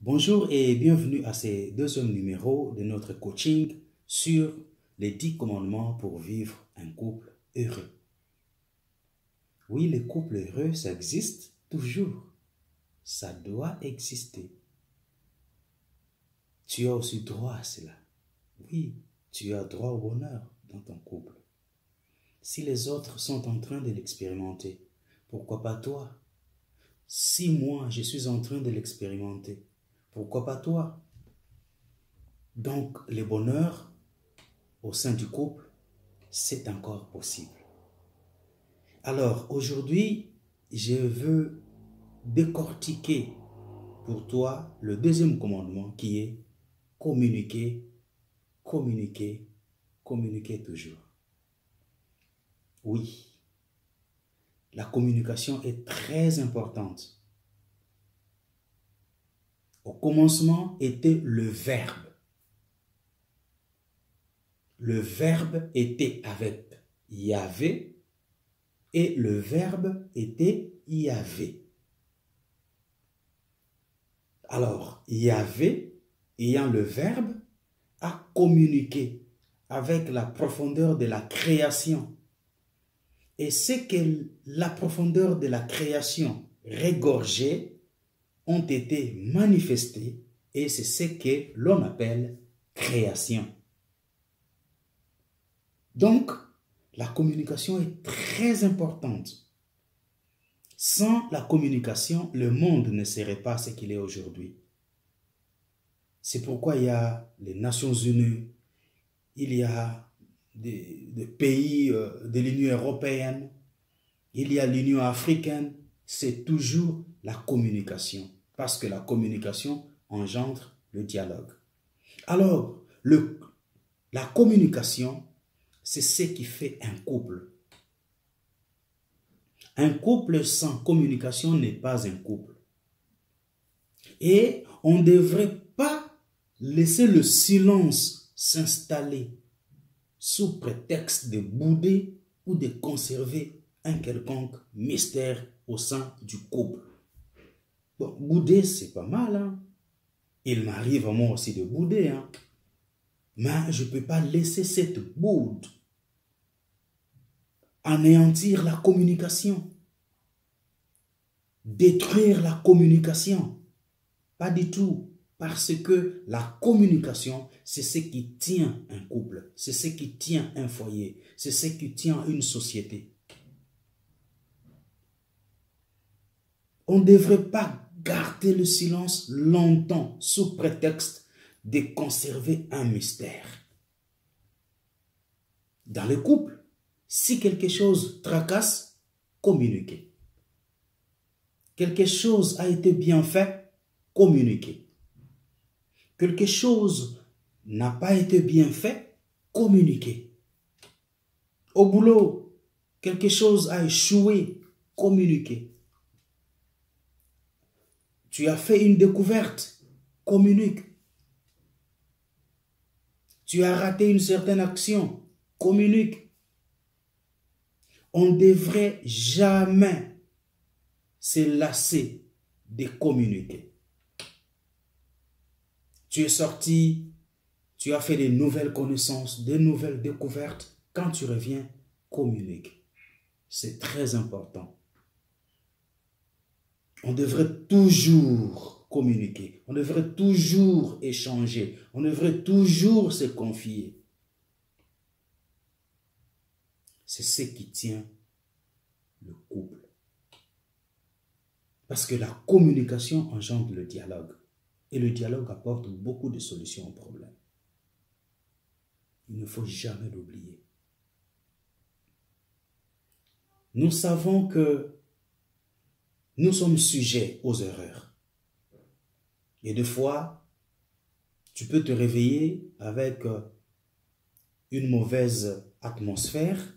Bonjour et bienvenue à ce deuxième numéro de notre coaching sur les 10 commandements pour vivre un couple heureux. Oui, le couple heureux, ça existe toujours. Ça doit exister. Tu as aussi droit à cela. Oui, tu as droit au bonheur dans ton couple. Si les autres sont en train de l'expérimenter, pourquoi pas toi? Si moi, je suis en train de l'expérimenter, pourquoi pas toi? Donc, le bonheur au sein du couple, c'est encore possible. Alors, aujourd'hui, je veux décortiquer pour toi le deuxième commandement qui est communiquer, communiquer, communiquer toujours. Oui, la communication est très importante. Au commencement était le verbe. Le verbe était avec Yahvé et le verbe était Yahvé. Alors, Yahvé, ayant le verbe, a communiqué avec la profondeur de la création. Et c'est que la profondeur de la création regorgeait ont été manifestés et c'est ce que l'on appelle création. Donc, la communication est très importante. Sans la communication, le monde ne serait pas ce qu'il est aujourd'hui. C'est pourquoi il y a les Nations Unies, il y a des pays de l'Union européenne, il y a l'Union africaine. C'est toujours la communication, parce que la communication engendre le dialogue. Alors, la communication, c'est ce qui fait un couple. Un couple sans communication n'est pas un couple. Et on ne devrait pas laisser le silence s'installer sous prétexte de bouder ou de conserver un quelconque mystère au sein du couple. Bon, bouder, c'est pas mal, hein? Il m'arrive à moi aussi de bouder, hein? Mais je ne peux pas laisser cette boude anéantir la communication, détruire la communication. Pas du tout. Parce que la communication, c'est ce qui tient un couple, c'est ce qui tient un foyer, c'est ce qui tient une société. On ne devrait pas garder le silence longtemps sous prétexte de conserver un mystère. Dans le couple, si quelque chose tracasse, communiquez. Quelque chose a été bien fait, communiquez. Quelque chose n'a pas été bien fait, communiquez. Au boulot, quelque chose a échoué, communiquez. Tu as fait une découverte, communique. Tu as raté une certaine action, communique. On ne devrait jamais se lasser de communiquer. Tu es sorti, tu as fait de nouvelles connaissances, de nouvelles découvertes. Quand tu reviens, communique. C'est très important. On devrait toujours communiquer. On devrait toujours échanger. On devrait toujours se confier. C'est ce qui tient le couple. Parce que la communication engendre le dialogue. Et le dialogue apporte beaucoup de solutions aux problèmes. Il ne faut jamais l'oublier. Nous savons que nous sommes sujets aux erreurs. Et des fois, tu peux te réveiller avec une mauvaise atmosphère,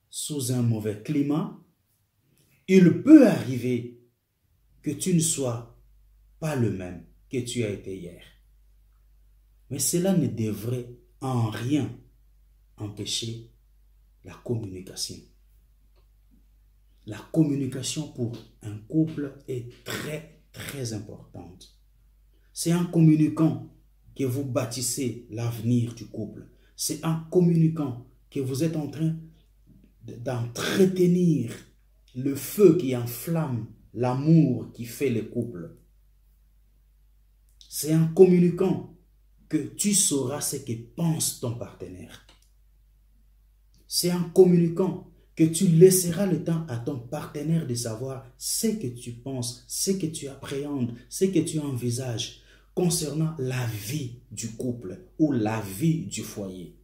sous un mauvais climat. Il peut arriver que tu ne sois pas le même que tu as été hier. Mais cela ne devrait en rien empêcher la communication. La communication pour un couple est très, très importante. C'est en communiquant que vous bâtissez l'avenir du couple. C'est en communiquant que vous êtes en train d'entretenir le feu qui enflamme l'amour qui fait le couple. C'est en communiquant que tu sauras ce que pense ton partenaire. C'est en communiquant que tu laisseras le temps à ton partenaire de savoir ce que tu penses, ce que tu appréhendes, ce que tu envisages concernant la vie du couple ou la vie du foyer.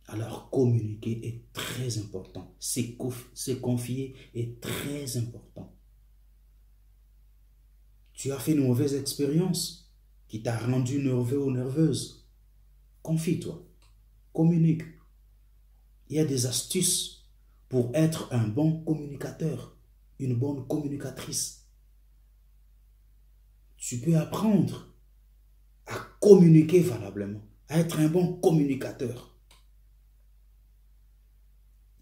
Alors, communiquer est très important. Se confier est très important. Tu as fait une mauvaise expérience qui t'a rendu nerveux ou nerveuse. Confie-toi. Communique. Il y a des astuces pour être un bon communicateur, une bonne communicatrice. Tu peux apprendre à communiquer valablement, à être un bon communicateur.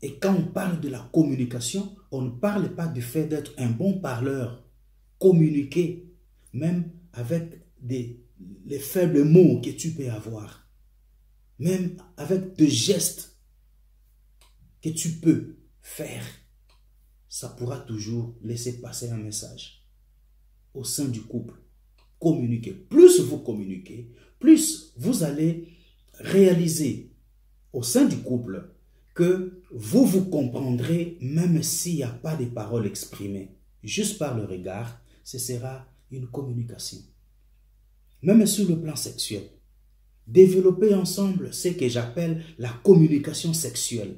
Et quand on parle de la communication, on ne parle pas du fait d'être un bon parleur. Communiquer, même avec les faibles mots que tu peux avoir, même avec des gestes que tu peux faire, ça pourra toujours laisser passer un message au sein du couple. Communiquer. Plus vous communiquez, plus vous allez réaliser au sein du couple que vous vous comprendrez même s'il n'y a pas de paroles exprimées. Juste par le regard, ce sera une communication. Même sur le plan sexuel. Développer ensemble ce que j'appelle la communication sexuelle.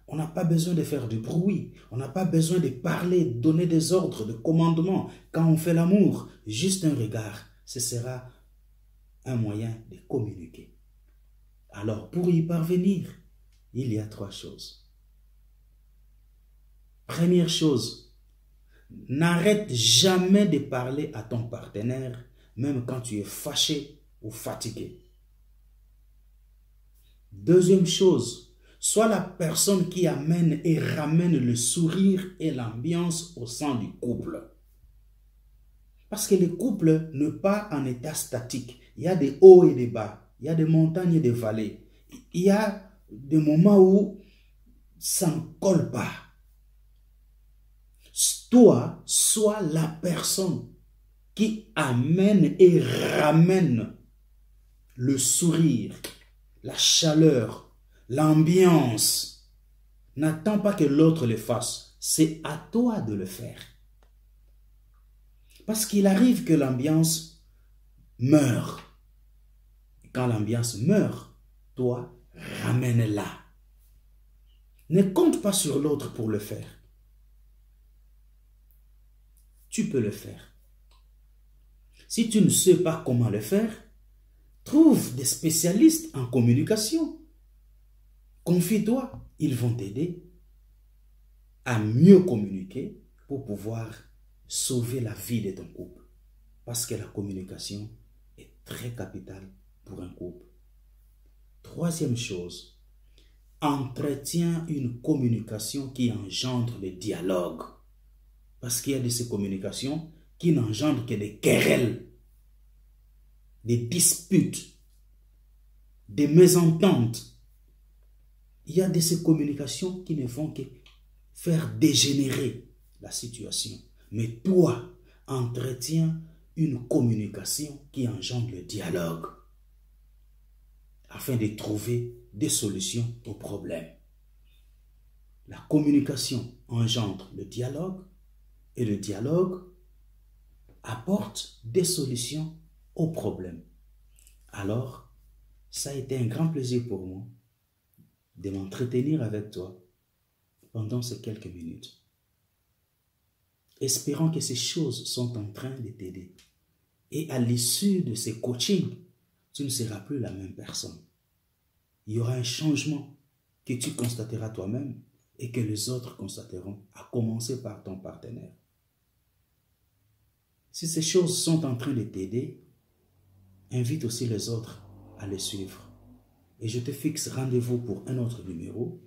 On n'a pas besoin de faire du bruit. On n'a pas besoin de parler, de donner des ordres, de commandements. Quand on fait l'amour, juste un regard, ce sera un moyen de communiquer. Alors, pour y parvenir, il y a 3 choses. Première chose, n'arrête jamais de parler à ton partenaire, même quand tu es fâché ou fatigué. Deuxième chose, sois la personne qui amène et ramène le sourire et l'ambiance au sein du couple. Parce que le couple n'est pas en état statique. Il y a des hauts et des bas. Il y a des montagnes et des vallées. Il y a des moments où ça ne colle pas. Toi, sois la personne qui amène et ramène le sourire, la chaleur, l'ambiance. N'attends pas que l'autre le fasse. C'est à toi de le faire. Parce qu'il arrive que l'ambiance meurt. Quand l'ambiance meurt, toi, ramène-la. Ne compte pas sur l'autre pour le faire. Tu peux le faire. Si tu ne sais pas comment le faire, trouve des spécialistes en communication. Confie-toi, ils vont t'aider à mieux communiquer pour pouvoir sauver la vie de ton couple. Parce que la communication est très capitale pour un couple. Troisième chose, entretiens une communication qui engendre le dialogue. Parce qu'il y a de ces communications qui n'engendrent que des querelles, des disputes, des mésententes. Il y a de ces communications qui ne font que faire dégénérer la situation. Mais toi, entretiens une communication qui engendre le dialogue afin de trouver des solutions aux problèmes. La communication engendre le dialogue et le dialogue apporte des solutions aux problèmes. Alors, ça a été un grand plaisir pour moi de m'entretenir avec toi pendant ces quelques minutes. Espérons que ces choses sont en train de t'aider. Et à l'issue de ces coachings, tu ne seras plus la même personne. Il y aura un changement que tu constateras toi-même et que les autres constateront, à commencer par ton partenaire. Si ces choses sont en train de t'aider, invite aussi les autres à les suivre. Et je te fixe rendez-vous pour un autre numéro,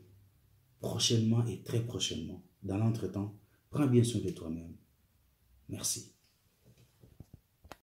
prochainement et très prochainement. Dans l'entretemps, prends bien soin de toi-même. Merci.